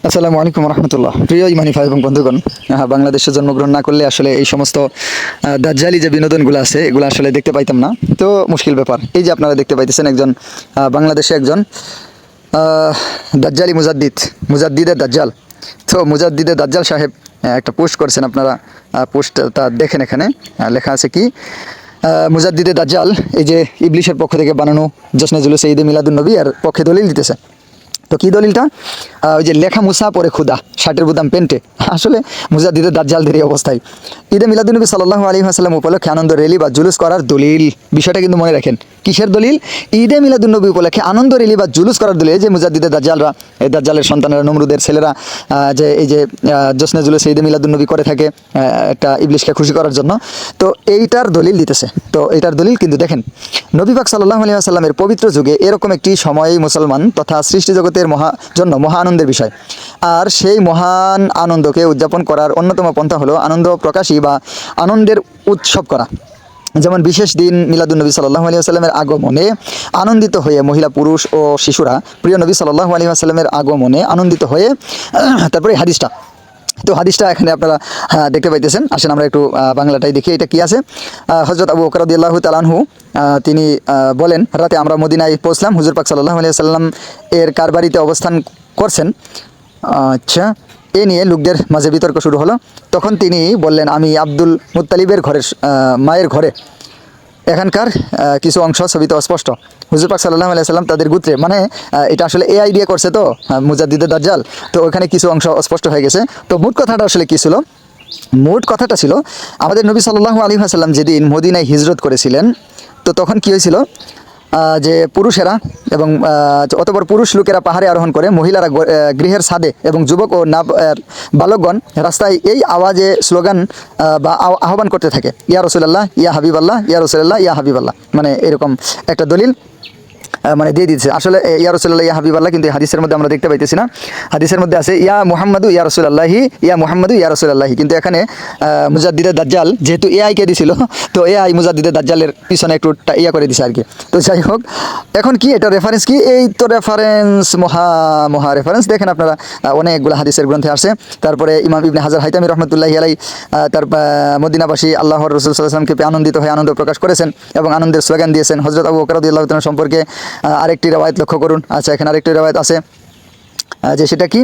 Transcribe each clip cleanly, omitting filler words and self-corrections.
আসসালামু আলাইকুম রহমতুল্লাহ। প্রিয় ইমানি ভাই এবং বন্ধুগণ, বাংলাদেশে জন্মগ্রহণ না করলে আসলে এই সমস্ত দাজ্জালি যে বিনোদনগুলো আছে এগুলো আসলে দেখতে পাইতাম না। তো মুশকিল ব্যাপার। এই যে আপনারা দেখতে পাইতেছেন একজন বাংলাদেশে একজন দাজ্জালি মুজাদ্দিদের দাজ্জাল। তো মুজাদ্দিদের দাজ্জাল সাহেব একটা পোস্ট করছেন, আপনারা পোস্টটা দেখেন। এখানে লেখা আছে কি, মুজাদ্দিদের দাজ্জাল এই যে ইবলিশের পক্ষ থেকে বানানো জশ্নে জুলুসে ঈদে মিলাদুন্নবী এর পক্ষে দলিল দিতেছে। তো কী দলিলটা? ওই যে লেখা মুসা পরে খুদা, শার্টের বুতাম পেন্টে। আসলে মুজাদ্দিদের দাজ্জালদের এই অবস্থায় ঈদে মিলাদুন্নবী সাল্লাল্লাহু আলাইহি ওয়াসাল্লাম উপলক্ষে আনন্দ র্যালি বা জুলুস করার দলিল। বিষয়টা কিন্তু মনে রাখেন, কিসের দলিল? ঈদে মিলাদুন্নবী উপলক্ষে আনন্দ র্যালি বা জুলুস করার দলিল। যে মুজাদ্দিদের দাজ্জালরা, এই দাজ্জালের সন্তানেরা, নমরুদের ছেলেরা যে এই যে জশ্নে জুলুসে ঈদে মিলাদুন্নবী করে থাকে একটা ইবলিশকে খুশি করার জন্য। তো এইটার দলিল দিতেছে। তো এইটার দলিল কিন্তু দেখেন, নবী পাক সাল্লাল্লাহু আলাইহি ওয়াসাল্লামের পবিত্র যুগে এরকম একটি সময় মুসলমান তথা সৃষ্টি জগতের জন্য মহা আনন্দের বিষয়। আর সেই মহান আনন্দকে উদযাপন করার অন্যতম পন্থা হলো আনন্দ প্রকাশী বা আনন্দের উৎসব করা। যেমন বিশেষ দিন মিলাদুন্নবী সাল্লাল্লাহু আলাইহি ওয়াসাল্লামের আগমনে আনন্দিত হয়ে মহিলা, পুরুষ ও শিশুরা প্রিয় নবী সাল্লাল্লাহু আলাইহি ওয়াসাল্লামের আগমনে আনন্দিত হয়ে, তারপরে হাদিসটা। তো হাদিসটা এখানে আপনারা দেখতে পাইতেছেন। আসেন আমরা একটু বাংলাটাই দেখি, এটা কি আছে। হযরত আবু বকর রাদিয়াল্লাহু তাআলা আনহু তিনি বলেন, রাতে আমরা মদিনায় পৌঁছলাম। হুজুর পাক সাল্লাল্লাহু আলাইহি ওয়াসাল্লাম এর কার বাড়িতে অবস্থান করছেন, আচ্ছা, এ নিয়ে লোকদের মাঝে বিতর্ক শুরু হলো। তখন তিনি বললেন, আমি আব্দুল মুত্তালিবের ঘরের মায়ের ঘরে। এখানকার কিছু অংশ ছবিতে অস্পষ্ট। হুজুর পাক সাল্লাল্লাহু আলাইহি ওয়াসাল্লাম তাদের গোত্রে, মানে এটা আসলে এআই দিয়ে করছে তো মুজাদ্দিদের দাজ্জাল, তো ওখানে কিছু অংশ অস্পষ্ট হয়ে গেছে। তো মোট কথাটা আসলে কী ছিল? মোট কথাটা ছিল, আমাদের নবী সাল্লাল্লাহু আলাইহি ওয়াসাল্লাম যেদিন মদিনায় হিজরত করেছিলেন, তো তখন কী হয়েছিল যে পুরুষেরা এবং অতঃপর পুরুষ লোকেরা পাহাড়ে আরোহণ করে, মহিলারা গৃহের ছাদে এবং যুবক ও বালকগণ রাস্তায় এই আওয়াজে স্লোগান বা আহ্বান করতে থাকে, ইয়া রাসূলুল্লাহ, ইয়া হাবিবাল্লাহ, ইয়া রাসূলুল্লাহ, ইয়া হাবিবাল্লাহ। মানে এরকম একটা দলিল মানে দিয়ে দিচ্ছে। আসলে ইয়া রাসূলুল্লাহ, ইয়া হাবিবাল্লাহ কিন্তু হাদিসের মধ্যে আমরা দেখতে পাইতেছি না। হাদিসের মধ্যে আছে ইয়া মুহাম্মাদু ইয়া রাসূলুল্লাহি, ইয়া মুহাম্মাদু ইয়া রাসূলুল্লাহি। কিন্তু এখানে মুজাদ্দিদের দাজ্জাল যেহেতু এআইকে দিছিল, তো এআই মুজাদ্দিদের দাজ্জালের পিছনে একটু ইয়া করে দিছে আর কি। তো যাই হোক, এখন কি এটা রেফারেন্স কি? এই তো রেফারেন্স, মহা রেফারেন্স। দেখেন আপনারা, অনেকগুলো হাদিসের গ্রন্থে আসে। তারপরে ইমাম ইবনে হাজার হাইতামি রহমতুল্লাহি আলাইহি তার মদিনাবাসী আল্লাহর রাসূল সাল্লাল্লাহু আলাইহি ওয়াসাল্লামকে আনন্দিত হয়ে আনন্দ প্রকাশ করেছেন এবং আনন্দের স্লোগান দিয়েছেন। হযরত আবু বকর রাদিয়াল্লাহু তাআলা সম্পর্কে আরেকটি রেওয়ায়াত লক্ষ্য করুন। আচ্ছা, এখানে আরেকটি রেওয়ায়াত আছে যে সেটা কি,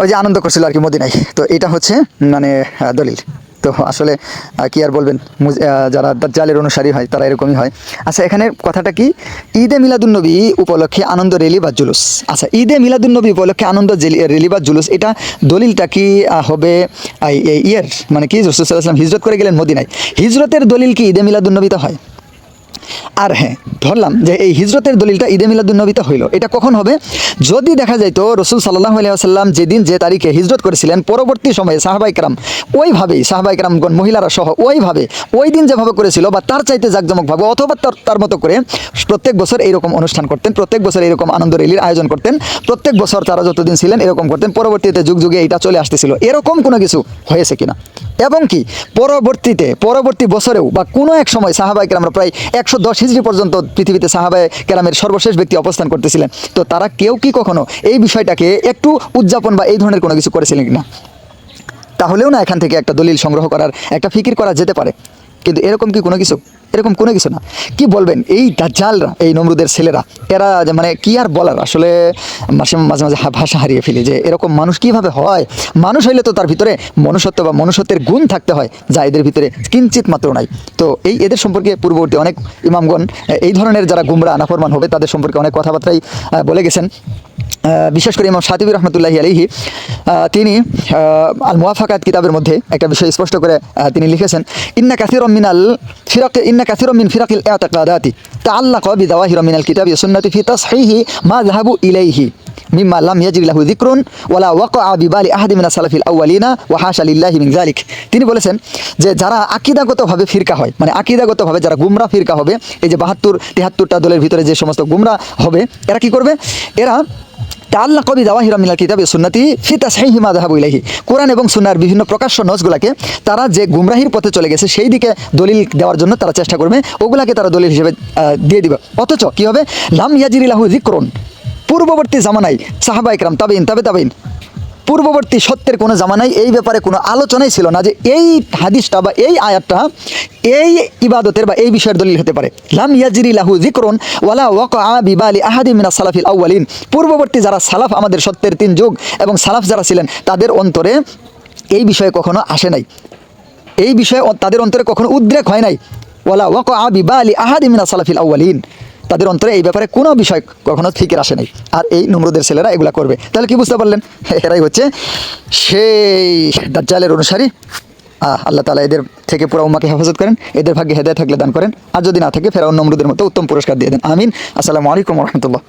ওই যে আনন্দ করছিল আর কি মদিনায়। তো এটা হচ্ছে মানে দলিল। তো আসলে কি আর বলবেন, যারা দাজ্জালের অনুসারী হয় তারা এরকমই হয়। আচ্ছা, এখানে কথাটা কি, ঈদে মিলাদুন্নবী উপলক্ষে আনন্দ রেলি বা জুলুস। আচ্ছা, ঈদে মিলাদুন্নবী উপলক্ষে আনন্দ রেলি বা জুলুস, এটা দলিলটা কি হবে ইয়ের, মানে কি রাসূল সাল্লাল্লাহু আলাইহি ওয়াসাল্লাম হিজরত করে গেলেন মদিনায়, হিজরতের দলিল কি ঈদে মিলাদুন্নবীতে হয়? আর হ্যাঁ, ধরলাম যে এই হিজরতের দলিলটা ঈদে মিলাদুন্নবীতে হইল, এটা কখন হবে? যদি দেখা যায় তো রাসূল সাল্লাল্লাহু আলাইহি ওয়াসাল্লাম যেদিন যে তারিখে হিজরত করেছিলেন, পরবর্তী সময়ে সাহাবায়ে কেরাম ওইভাবেই, সাহাবায়ে কেরামগণ মহিলারা সহ ওইভাবে ওই দিন যেভাবে করেছিল বা তার চাইতে জাঁকজমকভাবে অথবা তার মতো করে প্রত্যেক বছর এইরকম অনুষ্ঠান করতেন, প্রত্যেক বছর এরকম আনন্দ রেলির আয়োজন করতেন, প্রত্যেক বছর তারা যতদিন ছিলেন এরকম করতেন। পরবর্তীতে যুগ যুগে এটা চলে আসতেছিল। এরকম কোনো কিছু হয়েছে কিনা, এবং কি পরবর্তী বছরেও বা কোনো এক সময় সাহাবায়ে কেরামরা প্রায় 110 হিজরি পর্যন্ত পৃথিবীতে সাহাবায়ে কেরামের সর্বশেষ ব্যক্তি অবস্থান করতেছিলেন। তো তারা কেউ কি কখনো এই বিষয়টাকে একটু উদযাপন বা এই ধরনের কোনো কিছু করেছিলেন কিনা? তাহলেও না এখান থেকে একটা দলিল সংগ্রহ করার, একটা ফিকির করা যেতে পারে। কিন্তু এরকম কি কোনো কিছু? এরকম কোনো কিছু না। কি বলবেন, এই দাজ্জালরা, এই নমরুদের ছেলেরা, এরা মানে কি আর বলার, আসলে মাঝে মাঝে ভাষা হারিয়ে ফেলি যে এরকম মানুষ কিভাবে হয়। মানুষ হইলে তো তার ভিতরে মনুষ্যত্ব বা মনুষ্যত্বের গুণ থাকতে হয়, যা এদের ভিতরে কিঞ্চিত মাত্র নাই। তো এদের সম্পর্কে পূর্ববর্তী অনেক ইমামগণ এই ধরনের যারা গুমরা নাফরমান হবে তাদের সম্পর্কে অনেক কথাবার্তাই বলে গেছেন। বিশেষ করে ইমাম শাতিবী রহমতুল্লাহি আলাইহি তিনি আল মুওয়াফাকাত কিতাবের মধ্যে একটা বিষয় স্পষ্ট করে তিনি লিখেছেন, ইন্না কাসীরাম মিন ফিরাকিল ইতিকাদাতি তাআল্লাকা বিযাওয়াহির মিনাল কিতাবি ওয়াস সুন্নাতি ফি তাসহিহি মা যাহাবু ইলাইহি মিম্মা লাম ইয়াজরি লাহু যিকরুন ওয়ালা ওয়াকা'a বিবালি আহাদি মিনাস সালাফিল আউয়ালিনা ওয়া হাশা লিল্লাহি মিন যালিক। তিনি বলেছেন যে যারা আকীদাগতভাবে ফিরকা হয়, মানে আকীদাগতভাবে যারা গুমরা ফিরকা হবে, এই যে 72-73টা দলের ভিতরে যে সমস্ত গুমরা হবে, এরা কি করবে? এরা তাআল্লাকা বিযাওয়াহির মিনাল কিতাবি ওয়াস সুন্নাতি ফি তাসহিহি মা যাহাবু ইলাইহি, কোরআন এবং সুন্নাহর বিভিন্ন প্রকাশ্য নসগুলোকে তারা যে গুমরাহির পথে চলে গেছে সেই দিকে দলিল দেওয়ার জন্য তারা চেষ্টা করবে, ওগুলাকে তারা দলিল হিসেবে দিয়ে দিবে। অথচ কি হবে, লাম ইয়াজরি লাহু যিকরুন, পূর্ববর্তী জামানায় সাহাবায়ে কেরাম, তাবেঈন, তাবে তাবেঈন, পূর্ববর্তী সত্যের কোনো জামানায় এই ব্যাপারে কোনো আলোচনাই ছিল না যে এই হাদিসটা বা এই আয়াতটা এই ইবাদতের বা এই বিষয়ের দলিল হতে পারে। লাম ইয়াজরি লাহু যিকরুন ওয়ালা ওয়াকা বিবালি আহাদি মিনাস সালাফিল আউয়ালিন, পূর্ববর্তী যারা সালাফ, আমাদের সত্যের 3 যুগ এবং সালাফ যারা ছিলেন, তাদের অন্তরে এই বিষয়ে কখনো আসে নাই, এই বিষয়ে তাদের অন্তরে কখনো উদ্রেক হয় নাই। ওয়ালা ওয়াকা বিবালি আহাদি মিনাস সালাফিল আউয়ালিন, তাদের অন্তরে এই ব্যাপারে কোনো বিষয় কখনো ফিকির আসে নাই। আর এই নমরুদের ছেলেরা এগুলা করবে। তাহলে কি বুঝতে পারলেন? এরাই হচ্ছে সেই দাজ্জালের অনুসারী। আল্লাহ তাআলা এদের থেকে পুরো উম্মাহকে হেফাজত করেন, এদের ভাগ্যে হেদায়েত থাকলে দান করেন, আর যদি না থাকে ফেরাউন নমরুদের মতো উত্তম পুরস্কার দিয়ে দেন। আমিন। আসসালামু আলাইকুম ওয়া রাহমাতুল্লাহ।